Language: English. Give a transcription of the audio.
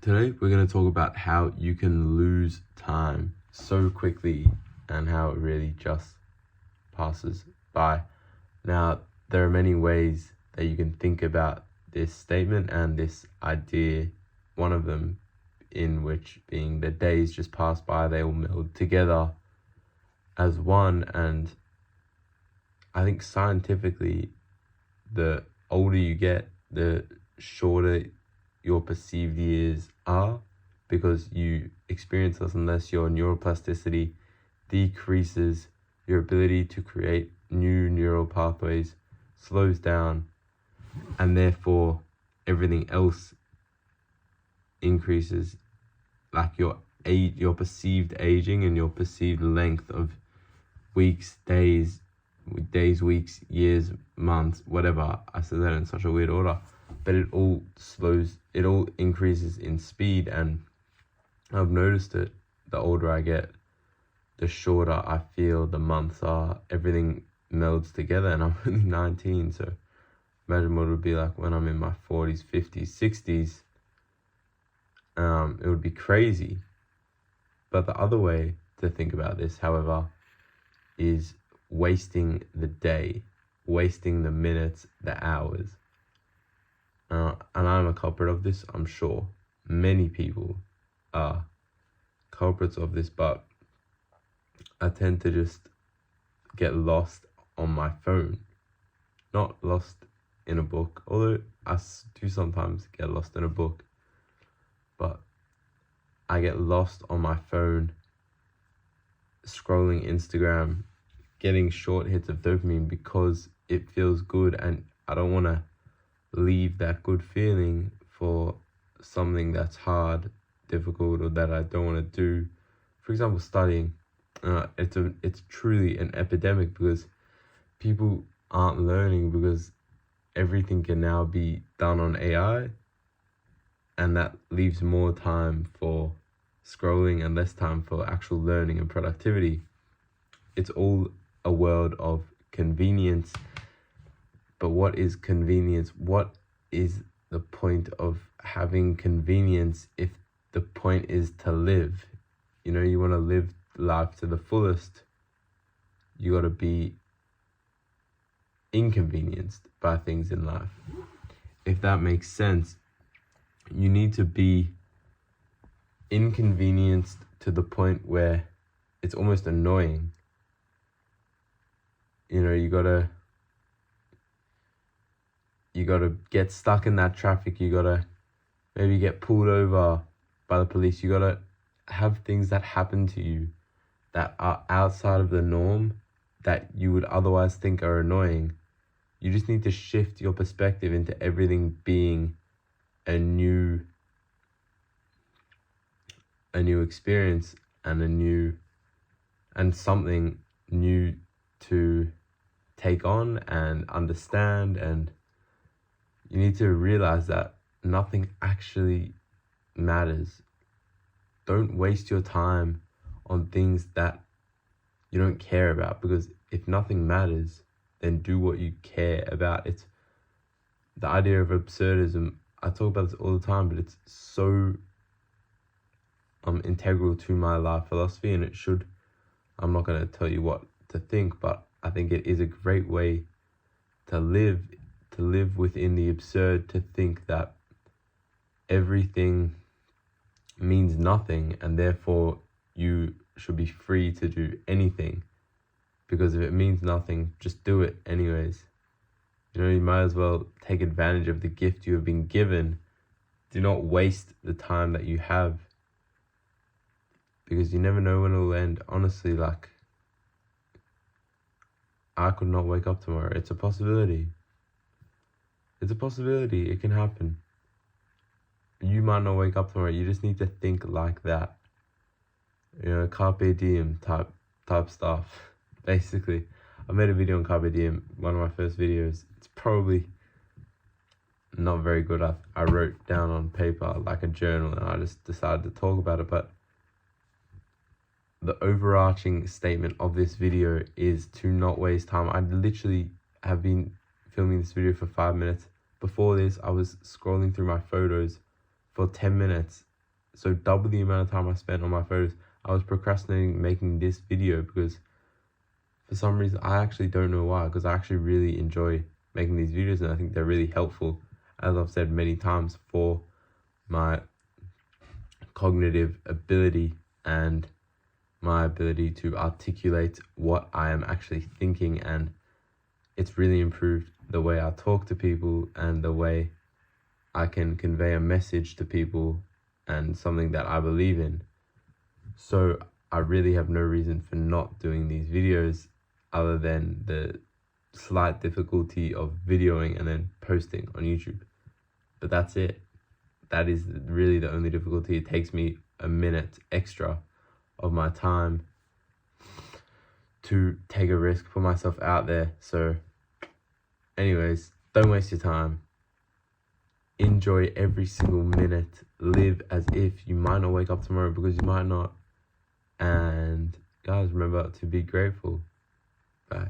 Today we're going to talk about how you can lose time so quickly and how it really just passes by. Now, there are many ways that you can think about this statement and this idea, one of them in which being the days just pass by, they all meld together as one. And I think scientifically, the older you get, the shorter your perceived years are, because you experience less and less. Your neuroplasticity decreases, your ability to create new neural pathways slows down, and therefore everything else increases, like your perceived aging and your perceived length of weeks, days, weeks, years, months, whatever. I said that in such a weird order, but it all increases in speed. And I've noticed it, the older I get, the shorter I feel the months are. Everything melds together, and I'm only 19, so imagine what it would be like when I'm in my 40s, 50s, 60s. It would be crazy. But the other way to think about this, however, is wasting the day, wasting the minutes, the hours. And I'm a culprit of this, I'm sure. Many people are culprits of this, but I tend to just get lost on my phone. Not lost in a book, although I do sometimes get lost in a book. But I get lost on my phone, scrolling Instagram, getting short hits of dopamine because it feels good, and I don't want to leave that good feeling for something that's hard, difficult, or that I don't want to do. For example, studying. It's truly an epidemic because people aren't learning, because everything can now be done on AI, and that leaves more time for scrolling and less time for actual learning and productivity. It's all a world of convenience. But what is convenience? What is the point of having convenience if the point is to live? You know, you want to live life to the fullest. You got to be inconvenienced by things in life. If that makes sense, you need to be inconvenienced to the point where it's almost annoying. You know, you gotta get stuck in that traffic. You gotta maybe get pulled over by the police. You gotta have things that happen to you that are outside of the norm, that you would otherwise think are annoying. You just need to shift your perspective into everything being a new experience and something new to take on and understand. And you need to realize that nothing actually matters. Don't waste your time on things that you don't care about, because if nothing matters, then do what you care about. It's the idea of absurdism. I talk about this all the time, but it's so integral to my life philosophy, and it should. I'm not going to tell you what to think, but I think it is a great way to live within the absurd, to think that everything means nothing, and therefore you should be free to do anything, because if it means nothing, just do it anyways. You know, you might as well take advantage of the gift you have been given. Do not waste the time that you have, because you never know when it will end. Honestly, like, I could not wake up tomorrow. It's a possibility. It's a possibility. It can happen. You might not wake up tomorrow. You just need to think like that. You know, carpe diem type stuff. Basically, I made a video on carpe diem, one of my first videos. It's probably not very good. I wrote down on paper like a journal, and I just decided to talk about it. But the overarching statement of this video is to not waste time. I literally have been filming this video for 5 minutes. Before this, I was scrolling through my photos for 10 minutes, So double the amount of time I spent on my photos. I was procrastinating making this video because for some reason, I actually don't know why, because I actually really enjoy making these videos and I think they're really helpful, as I've said many times, for my cognitive ability and my ability to articulate what I am actually thinking, and it's really improved the way I talk to people and the way I can convey a message to people and something that I believe in. So I really have no reason for not doing these videos other than the slight difficulty of videoing and then posting on YouTube. But that's it. That is really the only difficulty. It takes me a minute extra of my time to take a risk, put myself out there. So anyways, don't waste your time. Enjoy every single minute. Live as if you might not wake up tomorrow, because you might not. And guys, remember to be grateful. Bye.